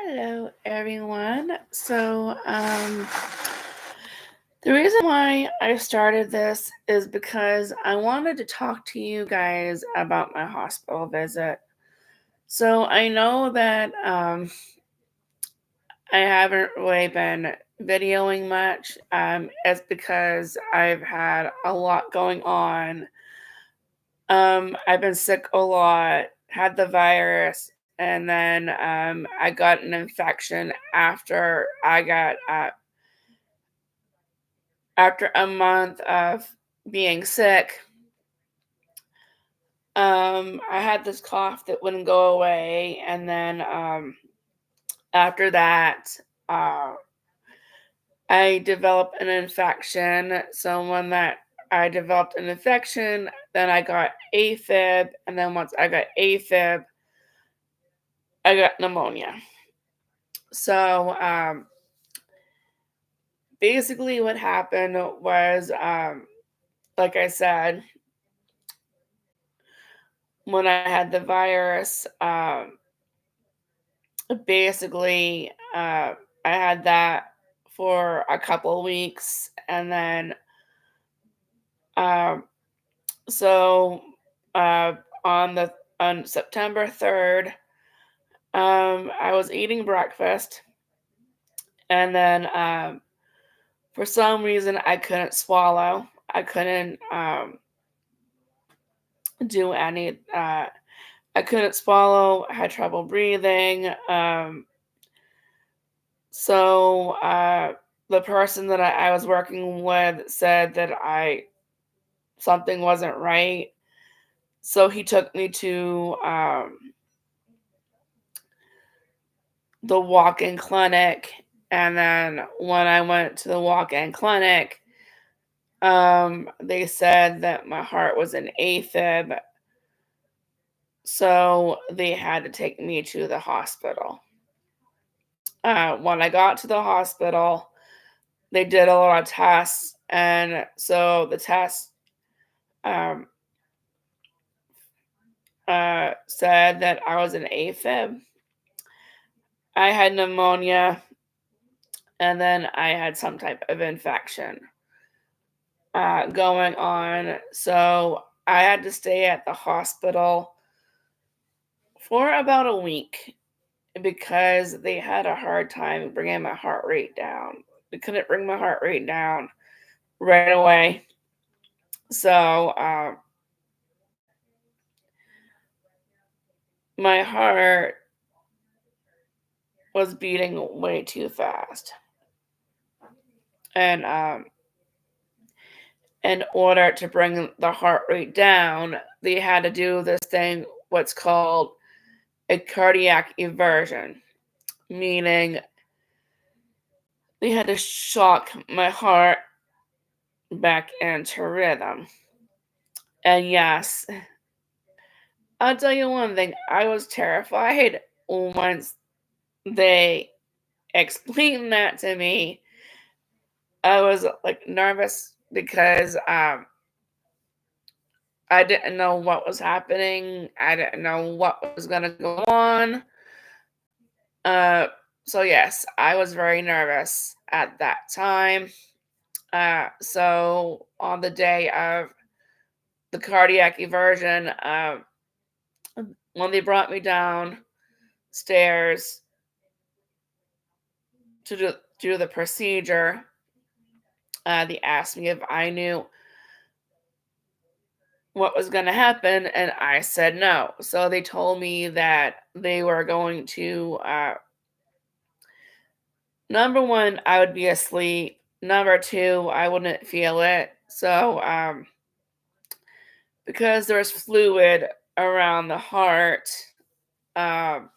Hello, everyone. The reason why I started this is because I wanted to talk to you guys about my hospital visit. So, I know that I haven't really been videoing much. It's because I've had a lot going on. I've been sick a lot, had the virus, and then I got an infection after a month of being sick. I had this cough that wouldn't go away, and then after that, uh, I developed an infection. So when that I developed an infection, then I got AFib, and then once I got AFib, I got pneumonia. So basically, what happened was, like I said, when I had the virus, basically, I had that for a couple of weeks, and then um, so uh, on September 3rd, I was eating breakfast, and then for some reason I couldn't swallow. I couldn't do any. I couldn't swallow. I had trouble breathing. So the person that I was working with said that I something wasn't right. So he took me to the walk-in clinic, and then when I went to the walk-in clinic, they said that my heart was in AFib, so they had to take me to the hospital. When I got to the hospital, they did a lot of tests, and so the tests um, said that I was an AFib. I had pneumonia, and then I had some type of infection going on. So I had to stay at the hospital for about a week because they had a hard time bringing my heart rate down. They couldn't bring my heart rate down right away. So my heart was beating way too fast. And in order to bring the heart rate down, they had to do this thing, what's called a cardiac eversion, meaning they had to shock my heart back into rhythm. And yes, I'll tell you one thing, I was terrified once they explained that to me. I was like nervous because I didn't know what was happening. I didn't know what was gonna go on. Uh, so yes, I was very nervous at that time. So on the day of the cardiac eversion, when they brought me downstairs to do the procedure, they asked me if I knew what was going to happen, and I said no. So they told me that they were going to number one, I would be asleep. Number two, I wouldn't feel it. So because there's fluid around the heart, um,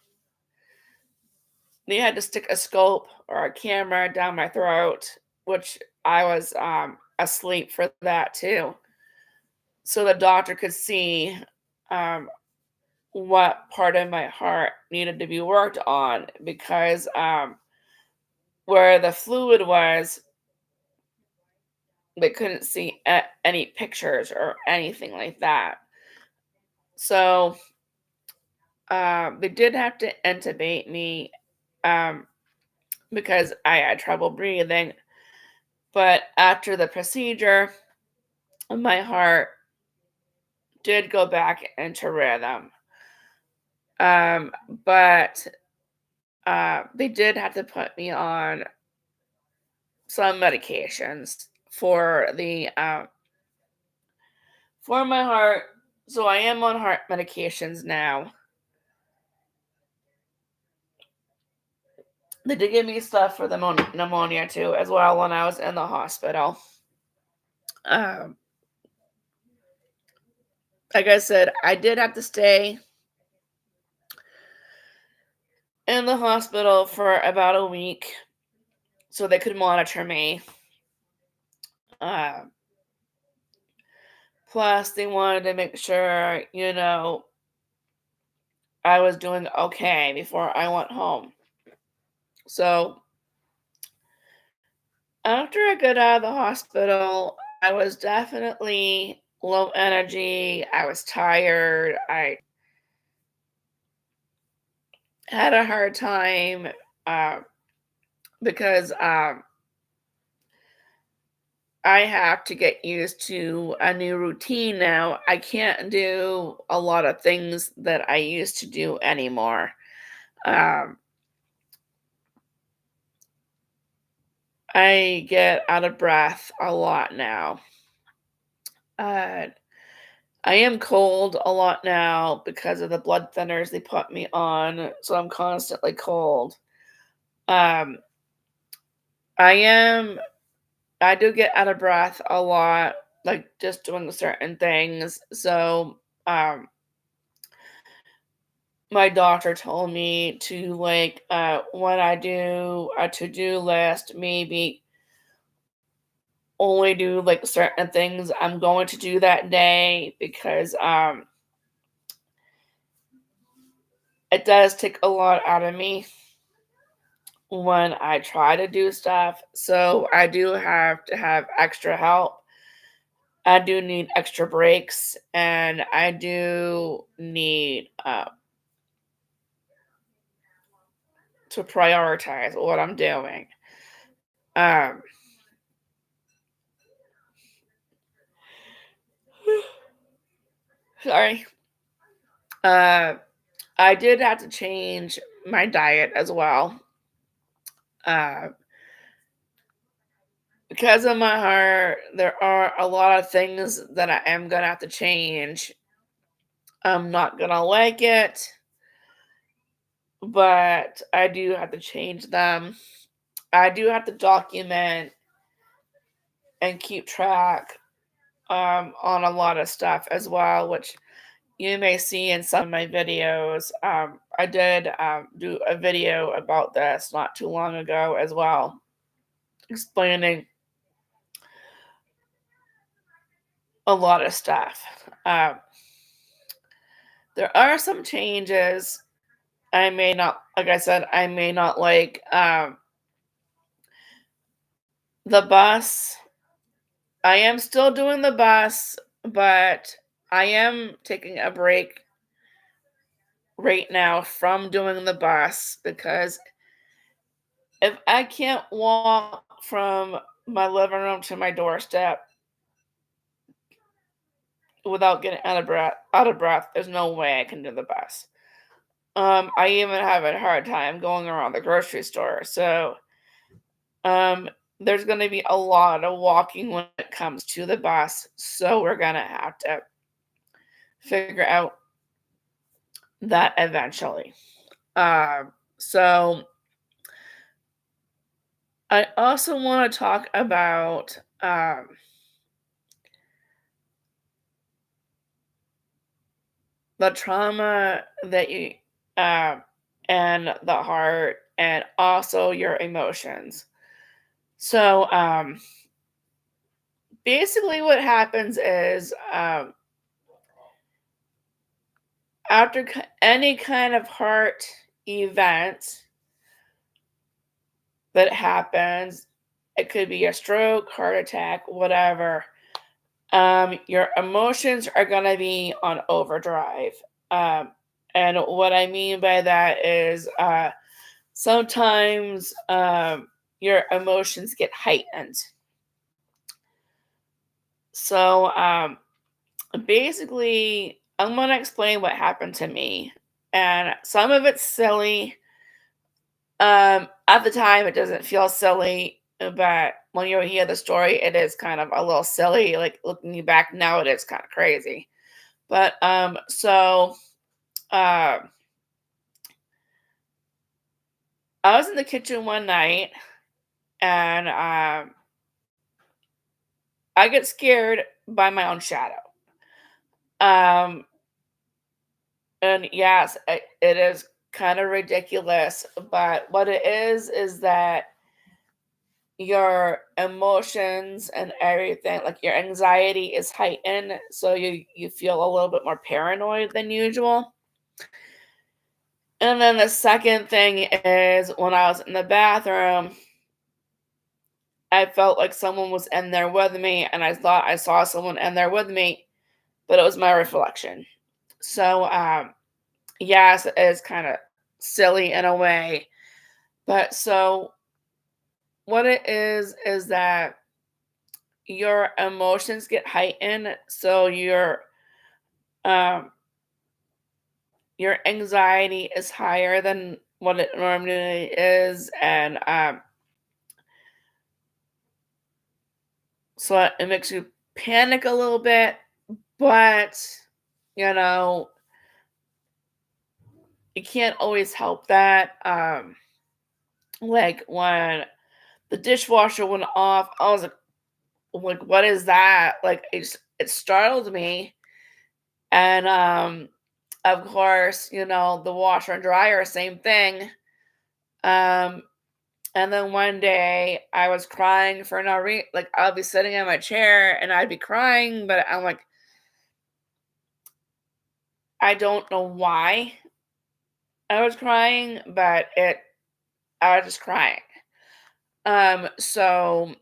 they had to stick a scope or a camera down my throat, which I was asleep for that too. So the doctor could see um, what part of my heart needed to be worked on because where the fluid was, they couldn't see any pictures or anything like that. So they did have to intubate me because I had trouble breathing. But after the procedure, my heart did go back into rhythm. Um, but they did have to put me on some medications for my heart. So I am on heart medications now. They did give me stuff for the pneumonia too, as well, when I was in the hospital. Um, like I said, I did have to stay in the hospital for about a week so they could monitor me. Uh, Plus, they wanted to make sure, I was doing okay before I went home. So after I got out of the hospital, I was definitely low energy. I was tired. I had a hard time uh, because I have to get used to a new routine now. I can't do a lot of things that I used to do anymore. Um, I get out of breath a lot now. Uh, I am cold a lot now because of the blood thinners they put me on, so I'm constantly cold. Um, I am I do get out of breath a lot, like just doing certain things. So, my doctor told me to when I do a to-do list, maybe only do like certain things I'm going to do that day because it does take a lot out of me when I try to do stuff. So I do have to have extra help. I do need extra breaks, and I do need to prioritize what I'm doing. Um, Sorry. Uh, I did have to change my diet as well. Uh, because of my heart, there are a lot of things that I am gonna have to change. I'm not gonna like it, but I do have to change them. I do have to document and keep track on a lot of stuff as well, which you may see in some of my videos. I did do a video about this not too long ago as well, explaining a lot of stuff. Um, there are some changes I may not, like I said, I may not like. The bus, I am still doing the bus, but I am taking a break right now from doing the bus because if I can't walk from my living room to my doorstep without getting out of breath, there's no way I can do the bus. I even have a hard time going around the grocery store. So, um, there's gonna be a lot of walking when it comes to the bus. So we're gonna have to figure out that eventually. So I also want to talk about the trauma that you uh, and the heart, and also your emotions. So basically, what happens is after any kind of heart event that happens, it could be a stroke, heart attack, whatever. Your emotions are gonna be on overdrive. Um, and what I mean by that is sometimes your emotions get heightened. So basically, I'm gonna explain what happened to me, and some of it's silly. At the time, it doesn't feel silly, but when you hear the story, it is kind of a little silly. Like looking back now, it is kind of crazy. But uh, I was in the kitchen one night, and I get scared by my own shadow. Um, and yes, it is kind of ridiculous, but what it is that your emotions and everything, like your anxiety is heightened, so you feel a little bit more paranoid than usual. And then the second thing is when I was in the bathroom, I felt like someone was in there with me, and I thought I saw someone in there with me, but it was my reflection. So yes, it is kind of silly in a way. But so what it is that your emotions get heightened, so um your anxiety is higher than what it normally is, and so it makes you panic a little bit, but you know, you can't always help that. Like when the dishwasher went off, I was like, what is that? Like it startled me. And of course, the washer and dryer, same thing. Um, and then one day I was crying for no reason. Like I'll be sitting in my chair and I'd be crying, but I'm like, I don't know why I was crying, but I was just crying. So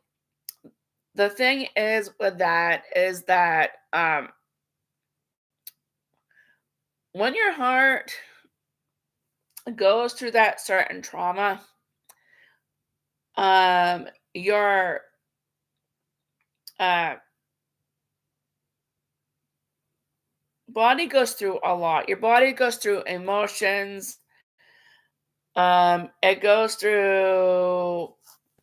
the thing is with that is that when your heart goes through that certain trauma, your uh body goes through a lot. Your body goes through emotions. It goes through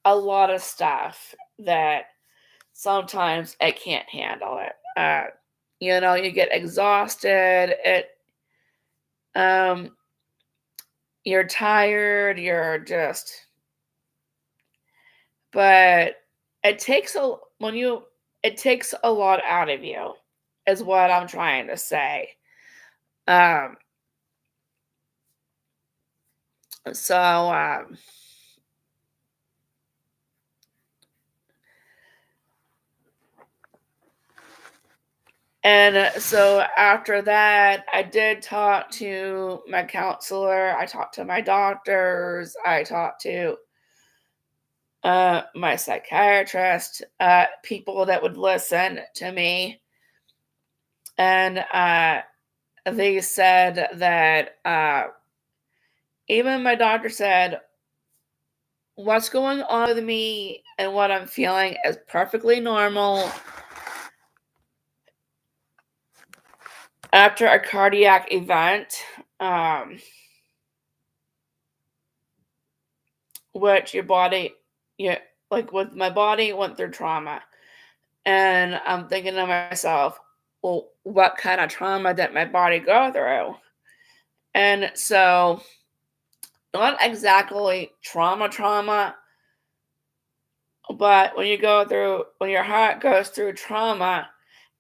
a lot of stuff that sometimes it can't handle it. You get exhausted. Um, you're tired. But it takes a when you it takes a lot out of you, is what I'm trying to say. Um, so so after that, I did talk to my counselor. I talked to my doctors. I talked to my psychiatrist, people that would listen to me, and they said that even my doctor said what's going on with me and what I'm feeling is perfectly normal after a cardiac event, um, which your body, yeah, like with my body went through trauma. And I'm thinking to myself, well, what kind of trauma did my body go through? And so, not exactly trauma, but when your heart goes through trauma,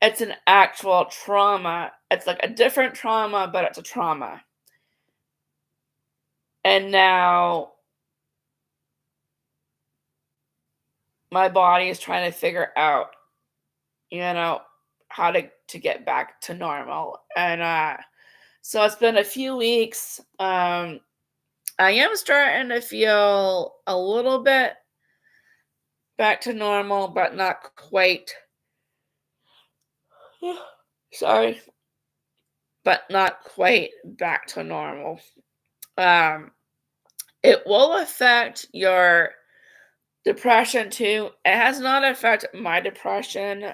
it's an actual trauma. It's like a different trauma, but it's a trauma. And now my body is trying to figure out, you know, how to get back to normal. And so it's been a few weeks. I am starting to feel a little bit back to normal, but not quite. Sorry, but not quite back to normal. Um, It will affect your depression too. It has not affected my depression.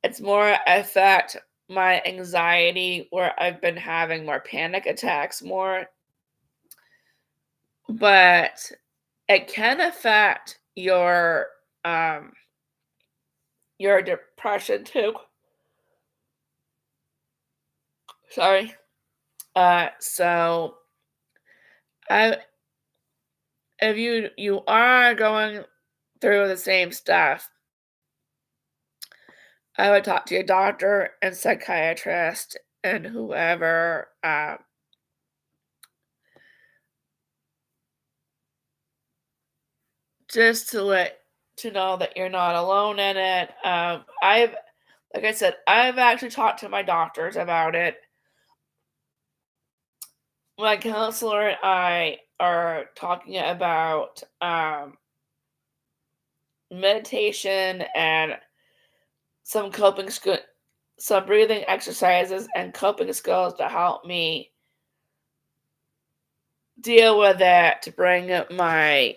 It's more affect my anxiety where I've been having more panic attacks more, but it can affect um your depression too. Sorry. So I if you are going through the same stuff, I would talk to your doctor and psychiatrist and whoever, just to know that you're not alone in it. Like I said, I've actually talked to my doctors about it. My counselor and I are talking about meditation and some some breathing exercises and coping skills to help me deal with it to bring my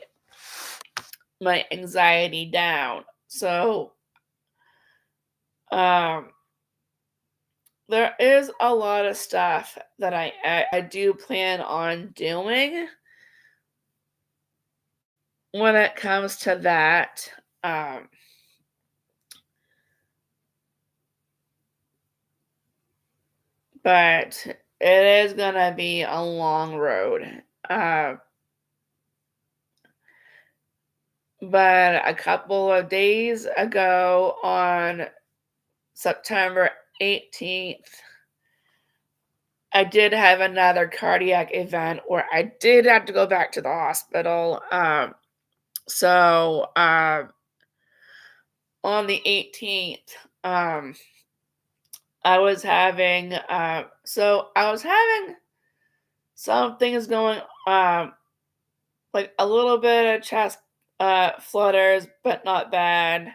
anxiety down. So, um, there is a lot of stuff that I do plan on doing when it comes to that. Um, but it is gonna be a long road. Uh, but a couple of days ago on September 18th, I did have another cardiac event where I did have to go back to the hospital. So, on the 18th, I was having some things going, like a little bit of chest flutters, but not bad.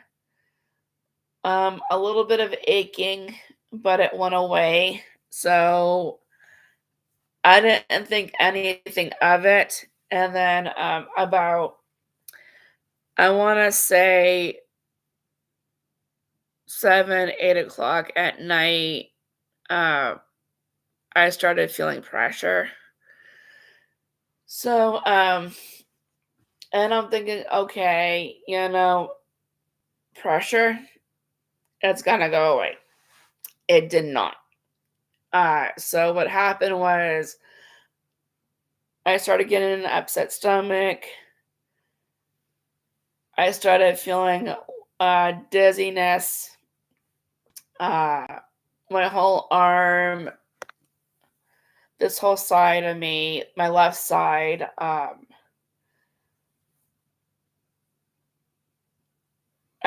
A little bit of aching, but it went away. So I didn't think anything of it. And then about I want to say 7, 8 o'clock at night, uh, I started feeling pressure. So, and I'm thinking, okay, pressure, it's gonna go away. It did not. So what happened was I started getting an upset stomach. I started feeling dizziness, uh, my whole arm, this whole side of me, my left side. I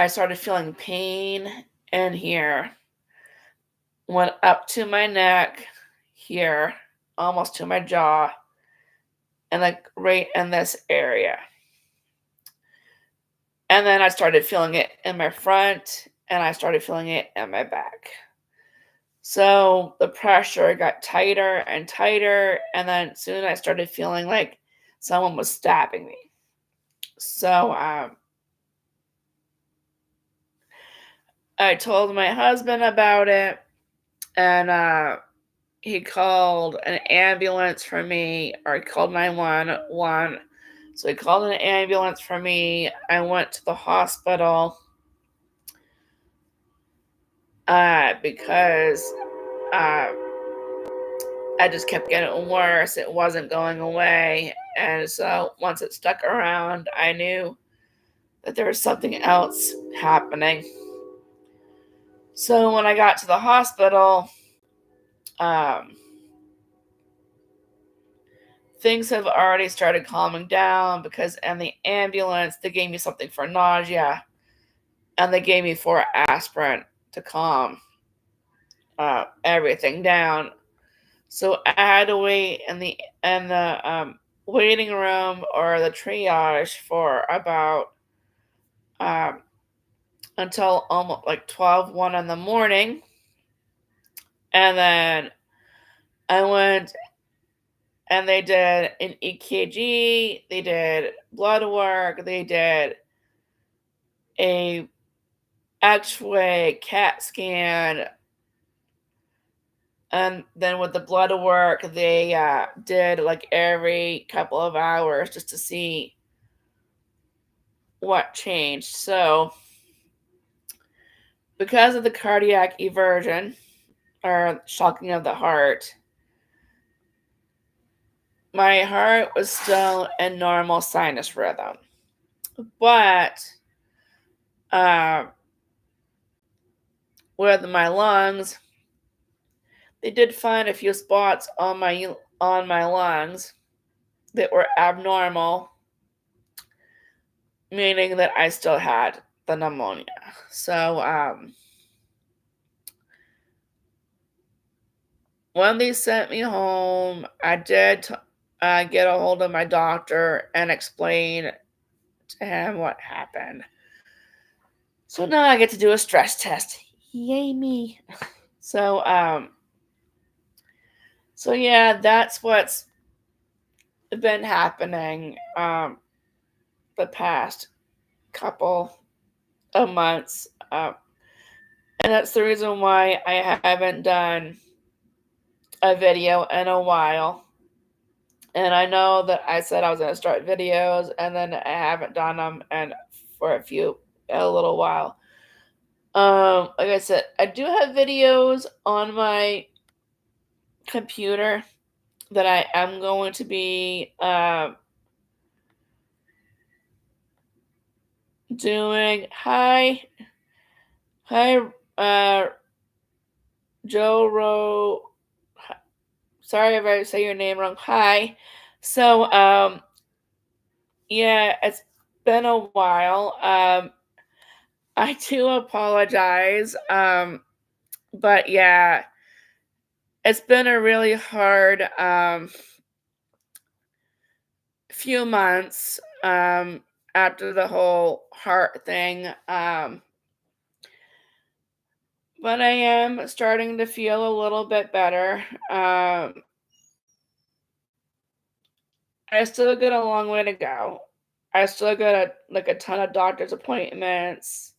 started feeling pain in here, went up to my neck here, almost to my jaw, and like right in this area. And then I started feeling it in my front and I started feeling it in my back. So the pressure got tighter and tighter. And then soon I started feeling like someone was stabbing me. So I told my husband about it and he called an ambulance for me, or he called 911. So he called an ambulance for me. I went to the hospital because uh, I just kept getting worse. It wasn't going away. And so once it stuck around, I knew that there was something else happening. So when I got to the hospital, um, things have already started calming down because in the ambulance, they gave me something for nausea and they gave me 4 aspirin to calm everything down. So I had to wait in the waiting room or the triage for about um, until almost like 12, 1 in the morning. And then I went and they did an EKG, they did blood work, they did a X-ray, CAT scan, and then with the blood work, they did like every couple of hours just to see what changed. So, because of the cardiac eversion or shocking of the heart, my heart was still in normal sinus rhythm. But uh, with my lungs, they did find a few spots on my lungs that were abnormal, meaning that I still had the pneumonia. So when they sent me home, I did get a hold of my doctor and explain to him what happened. So now I get to do a stress test. Yay me. So so yeah, that's what's been happening the past couple of months. And that's the reason why I haven't done a video in a while. And I know that I said I was going to start videos, and then I haven't done them and for a little while. Like I said, I do have videos on my computer that I am going to be doing. Hi, uh, Joe Ro. Sorry if I say your name wrong. Hi. So, yeah, it's been a while. I do apologize. But yeah, it's been a really hard few months after the whole heart thing. But I am starting to feel a little bit better. I still got a long way to go. I still got a ton of doctor's appointments.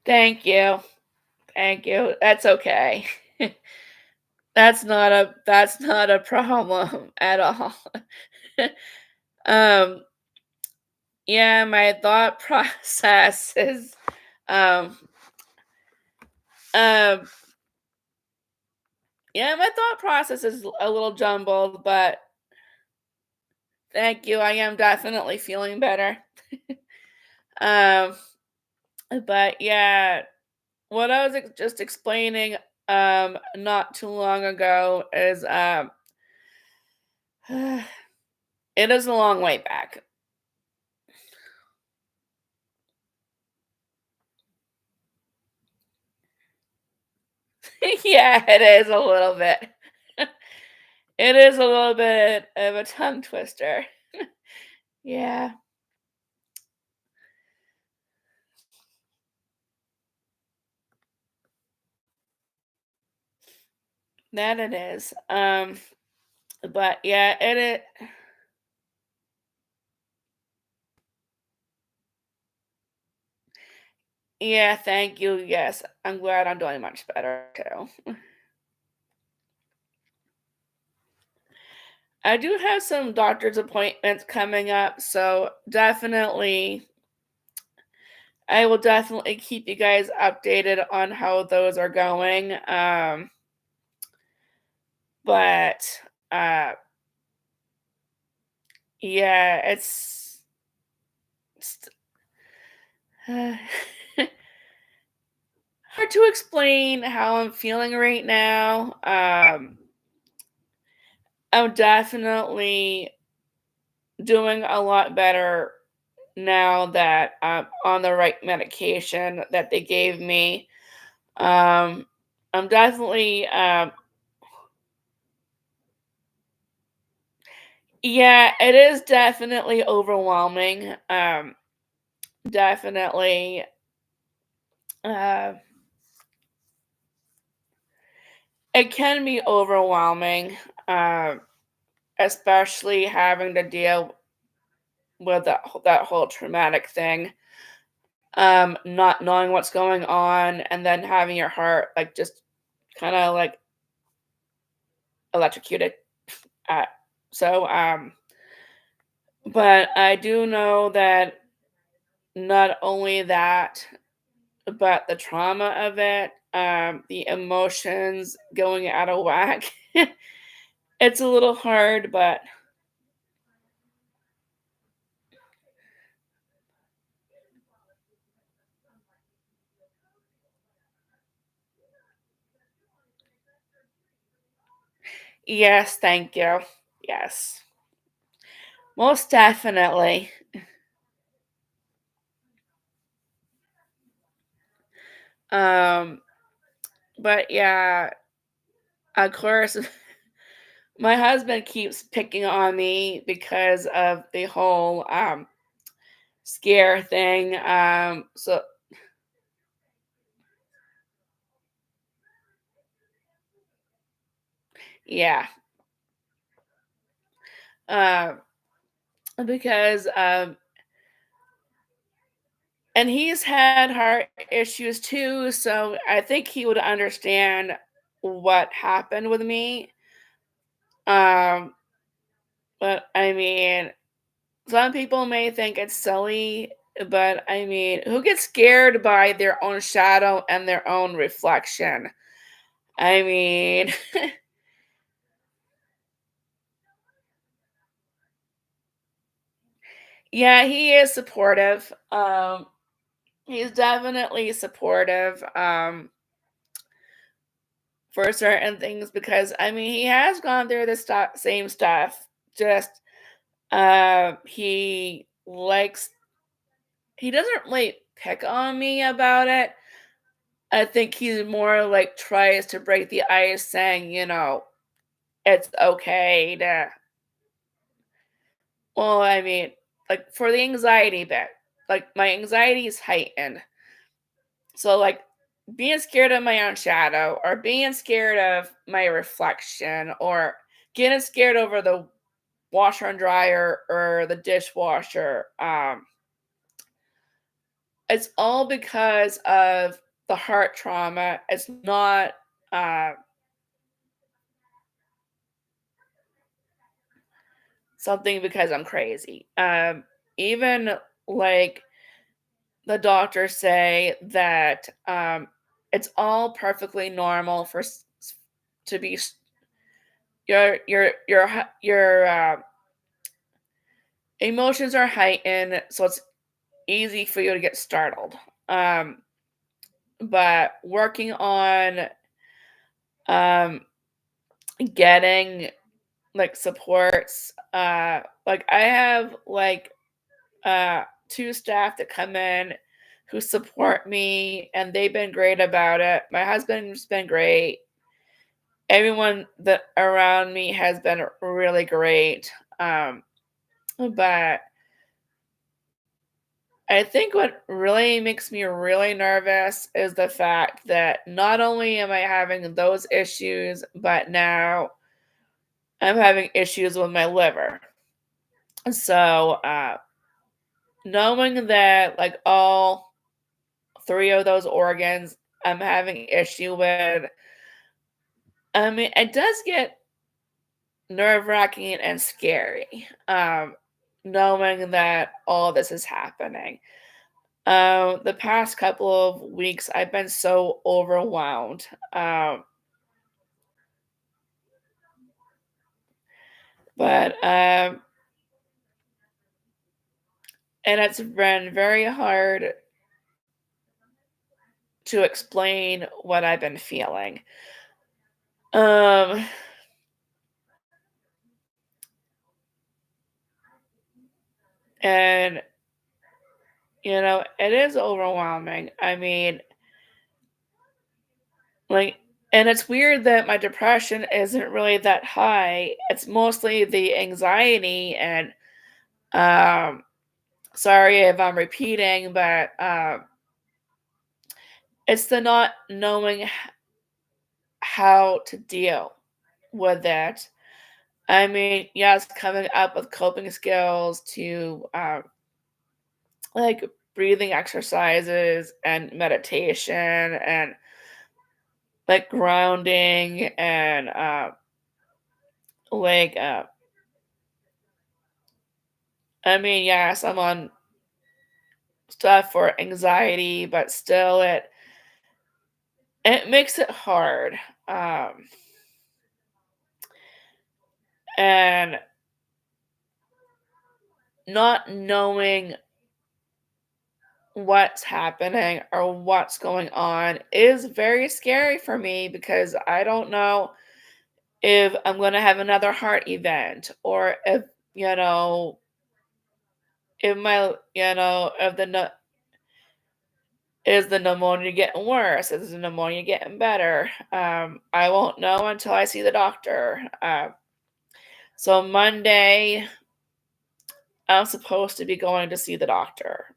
Thank you. Thank you. That's okay. That's not a problem at all. um yeah, my thought process is um um yeah, my thought process is a little jumbled, but thank you. I am definitely feeling better. Um but yeah, what I was just explaining not too long ago is it is a long way back. Yeah, it is a little bit. It is a little bit of a tongue twister. Yeah, that it is. But yeah, yeah, thank you. Yes, I'm glad I'm doing much better too. I do have some doctor's appointments coming up, so definitely I will definitely keep you guys updated on how those are going. But uh yeah, it's hard to explain how I'm feeling right now. I'm definitely doing a lot better now that I'm on the right medication that they gave me. Um, I'm definitely Yeah, it is definitely overwhelming. Definitely, uh, it can be overwhelming, um, especially having to deal with that whole traumatic thing. Not knowing what's going on and then having your heart like just kind of like electrocuted. Uh, so, but I do know that not only that, but the trauma of it, the emotions going out of whack. It's a little hard, but yes, thank you. Yes, most definitely. Um, but yeah, of course, my husband keeps picking on me because of the whole scare thing. So yeah, uh, because and he's had heart issues too, so I think he would understand what happened with me. Um, but I mean, some people may think it's silly, but I mean, who gets scared by their own shadow and their own reflection? I mean, yeah, he is supportive. He's definitely supportive for certain things because I mean, he has gone through the same stuff. Just he doesn't really pick on me about it. I think he's more like tries to break the ice saying, it's okay to well, I mean, like for the anxiety bit, like my anxiety is heightened. So like being scared of my own shadow or being scared of my reflection or getting scared over the washer and dryer or the dishwasher, it's all because of the heart trauma. It's not uh, something because I'm crazy. Even like the doctors say that it's all perfectly normal for to be your emotions are heightened, so it's easy for you to get startled. Um, but working on um, getting like supports, like I have like two staff that come in who support me, and they've been great about it. My husband's been great. Everyone that around me has been really great. But I think what really makes me really nervous is the fact that not only am I having those issues, but now I'm having issues with my liver. So, knowing that like all three of those organs I'm having issue with, I mean, it does get nerve-wracking and scary, knowing that all this is happening. The past couple of weeks, I've been so overwhelmed. But and it's been very hard to explain what I've been feeling. Um, and it is overwhelming. I mean, like And it's weird that my depression isn't really that high. It's mostly the anxiety and, um, sorry if I'm repeating, but, it's the not knowing how to deal with it. I mean, yes, coming up with coping skills to, like breathing exercises and meditation and like grounding and like I mean, yes, I'm on stuff for anxiety, but still it makes it hard. Um and not knowing what's happening or what's going on is very scary for me because I don't know if I'm going to have another heart event or if, you know, if my, you know, if is the pneumonia getting worse? Is the pneumonia getting better? I won't know until I see the doctor. So Monday, I'm supposed to be going to see the doctor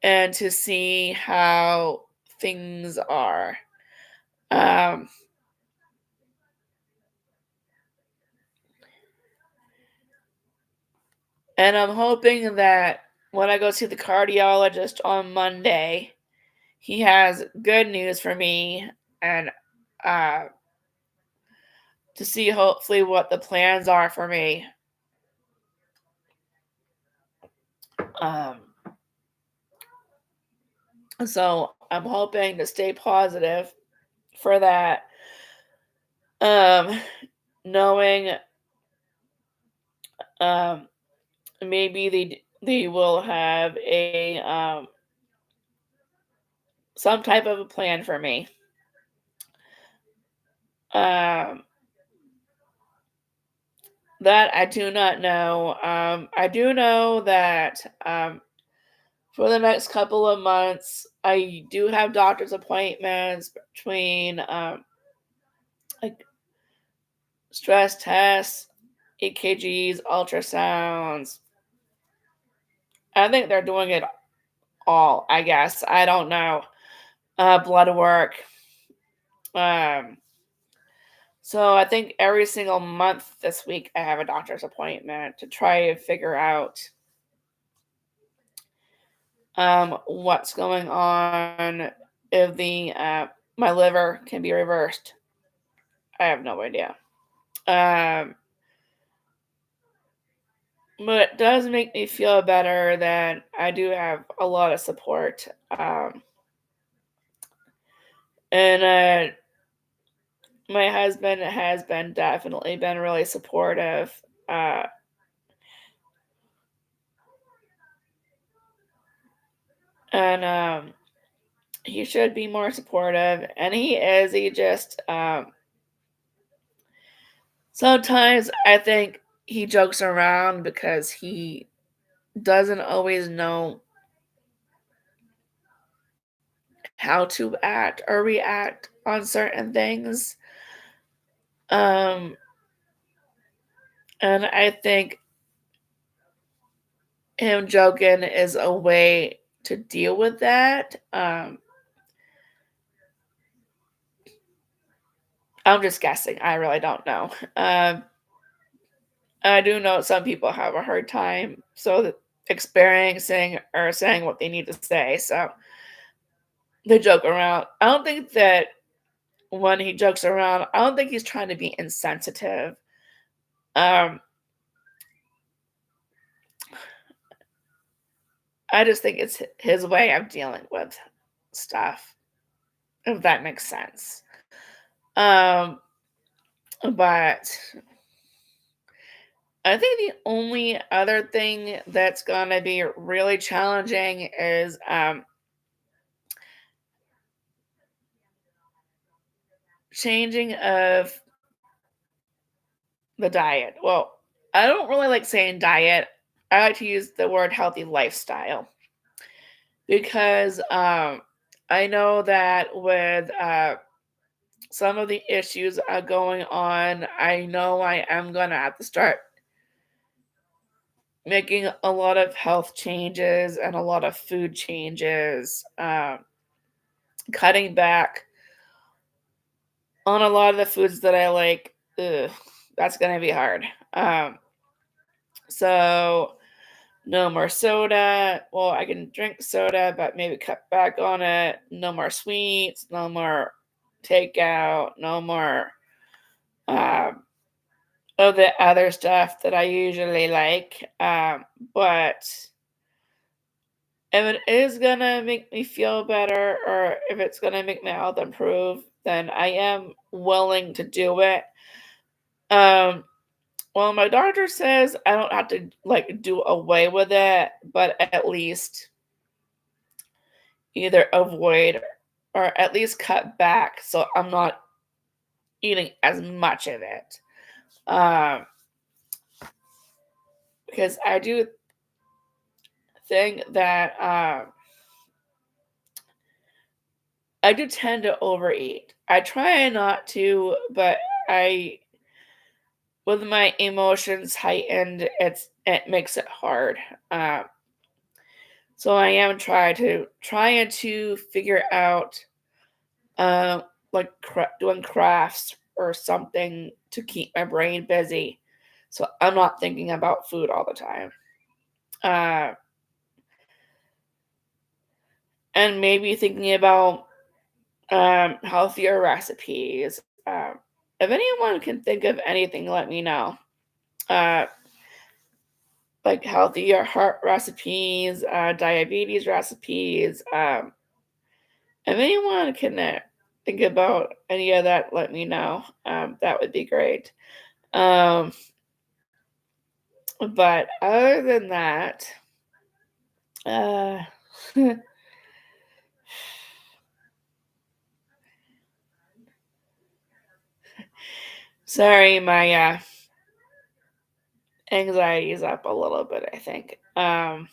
and to see how things are. Um, and I'm hoping that when I go see the cardiologist on Monday, he has good news for me and uh, to see hopefully what the plans are for me. Um, so I'm hoping to stay positive for that. Um, knowing um, maybe they will have a some type of a plan for me. Um, that I do not know. I do know that for the next couple of months, I do have doctor's appointments between like stress tests, EKGs, ultrasounds. I think they're doing it all, I guess. I don't know. Blood work. Um, so I think every single month this week I have a doctor's appointment to try and figure out what's going on, if the my liver can be reversed. I have no idea. Um, but it does make me feel better that I do have a lot of support. And my husband has been definitely been really supportive. Uh, and he should be more supportive, and he is. He just sometimes I think he jokes around because he doesn't always know how to act or react on certain things. Um, and I think him joking is a way to deal with that. I'm just guessing. I really don't know. I do know some people have a hard time experiencing or saying what they need to say. So they joke around. I don't think that when he jokes around, I don't think he's trying to be insensitive. Um, I just think it's his way of dealing with stuff, if that makes sense. Um, but I think the only other thing that's gonna be really challenging is changing of the diet. Well, I don't really like saying diet. I like to use the word healthy lifestyle because I know that with some of the issues going on, I know I am going to have to start making a lot of health changes and a lot of food changes, cutting back on a lot of the foods that I like. Ugh, that's going to be hard. So no more soda. Well, I can drink soda, but maybe cut back on it. No more sweets. No more takeout. No more um, of the other stuff that I usually like. But if it is gonna make me feel better, or if it's gonna make my health improve, then I am willing to do it. Um, well, my doctor says I don't have to like do away with it, but at least either avoid or at least cut back so I'm not eating as much of it. Um, because I do think that I do tend to overeat. I try not to, but I with my emotions heightened, it makes it hard. Um, so I am trying to figure out uh, like doing crafts or something to keep my brain busy, so I'm not thinking about food all the time. Uh, and maybe thinking about healthier recipes. If anyone can think of anything, let me know. Uh, like healthier heart recipes, diabetes recipes. If anyone can think about any of that, let me know. That would be great. Um, but other than that, uh, sorry, my anxiety is up a little bit, I think. And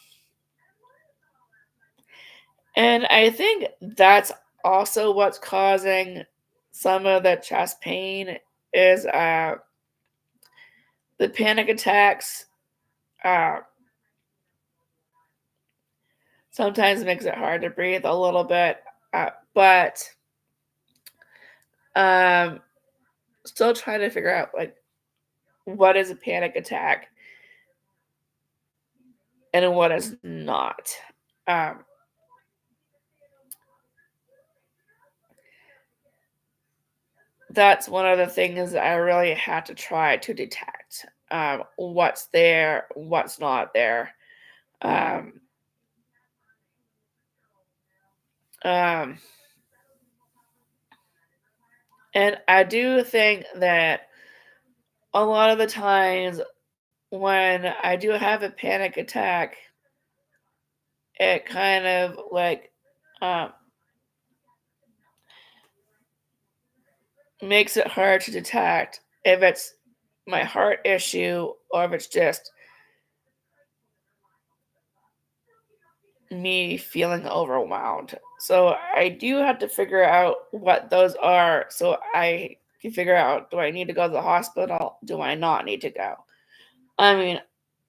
I think that's also what's causing some of the chest pain is the panic attacks. Uh, sometimes makes it hard to breathe a little bit, but um, still trying to figure out like what is a panic attack and what is not. Um, that's one of the things I really had to try to detect what's there, what's not there. Um, um, and I do think that a lot of the times when I do have a panic attack, it kind of like um, makes it hard to detect if it's my heart issue or if it's just me feeling overwhelmed. So I do have to figure out what those are so I can figure out, do I need to go to the hospital? Do I not need to go? I mean,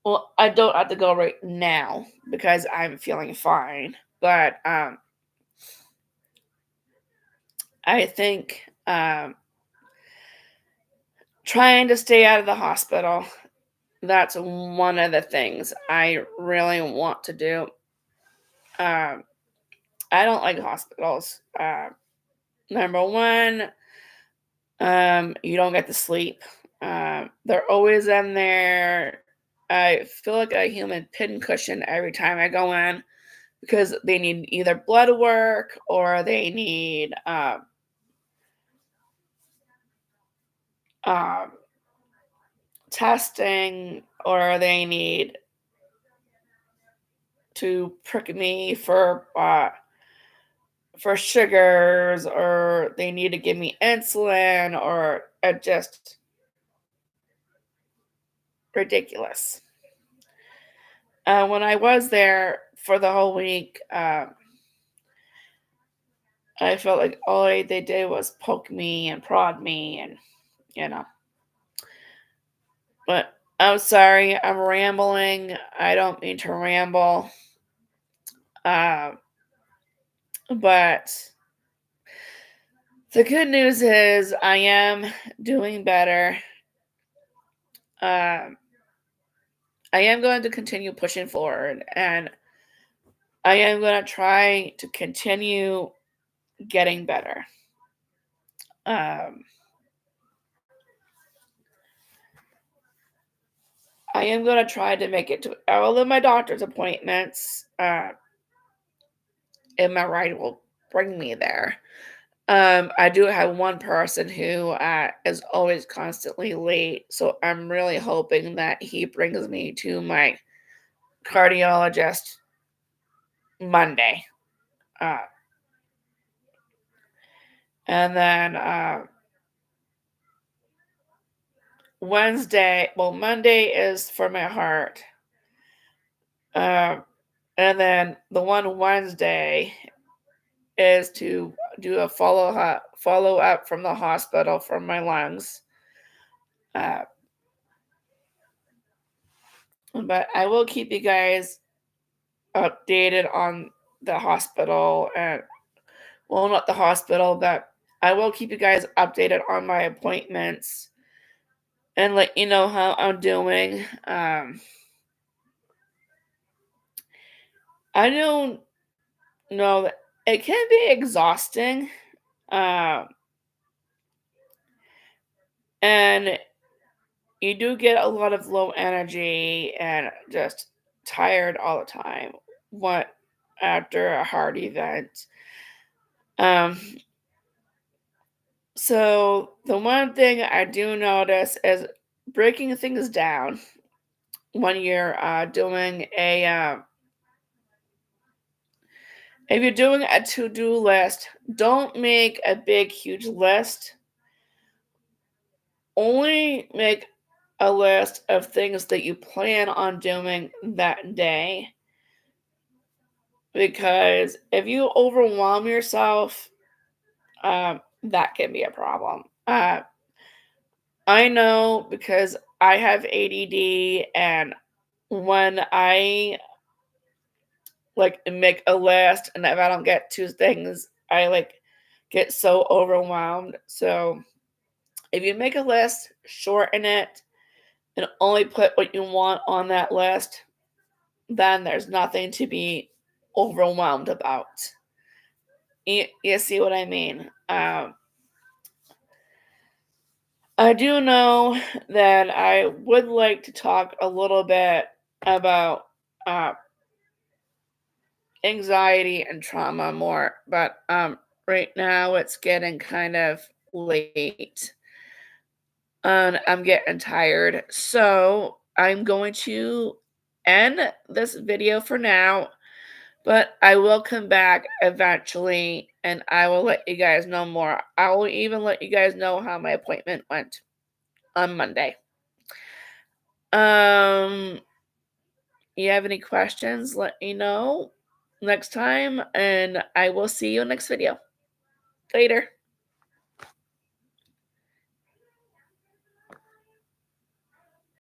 well, I don't have to go right now because I'm feeling fine. But I think trying to stay out of the hospital, that's one of the things I really want to do. Um, I don't like hospitals. Number one, you don't get to sleep. They're always in there. I feel like a human pincushion every time I go in because they need either blood work or they need um, testing or they need to prick me for sugars or they need to give me insulin or just ridiculous. When I was there for the whole week, I felt like all they did was poke me and prod me and, you know. But I'm sorry, I'm rambling. I don't mean to ramble. Um, but the good news is I am doing better. Um, I am going to continue pushing forward and I am going to try to continue getting better. Um, I am going to try to make it to all of my doctor's appointments, and my ride will bring me there. I do have one person who is always constantly late, so I'm really hoping that he brings me to my cardiologist Monday. Uh, and then Monday is for my heart. Uh, and then the one Wednesday is to do a follow up from the hospital for my lungs. Uh, but I will keep you guys updated on the hospital and well, not the hospital, but I will keep you guys updated on my appointments and let you know how I'm doing. I don't know that it can be exhausting, um, and you do get a lot of low energy and just tired all the time. What after a hard event. Um, so the one thing I do notice is breaking things down when you're doing a if you're doing a to-do list, don't make a big huge list. Only make a list of things that you plan on doing that day, because if you overwhelm yourself, that can be a problem. I know because I have ADD, and when I like make a list and if I don't get two things, I like get so overwhelmed. So if you make a list, shorten it and only put what you want on that list, then there's nothing to be overwhelmed about. You see what I mean? I do know that I would like to talk a little bit about uh, anxiety and trauma more, but right now it's getting kind of late and I'm getting tired. So I'm going to end this video for now, but I will come back eventually and I will let you guys know more. I will even let you guys know how my appointment went on Monday. Um, you have any questions, let me know next time, and I will see you next video. Later.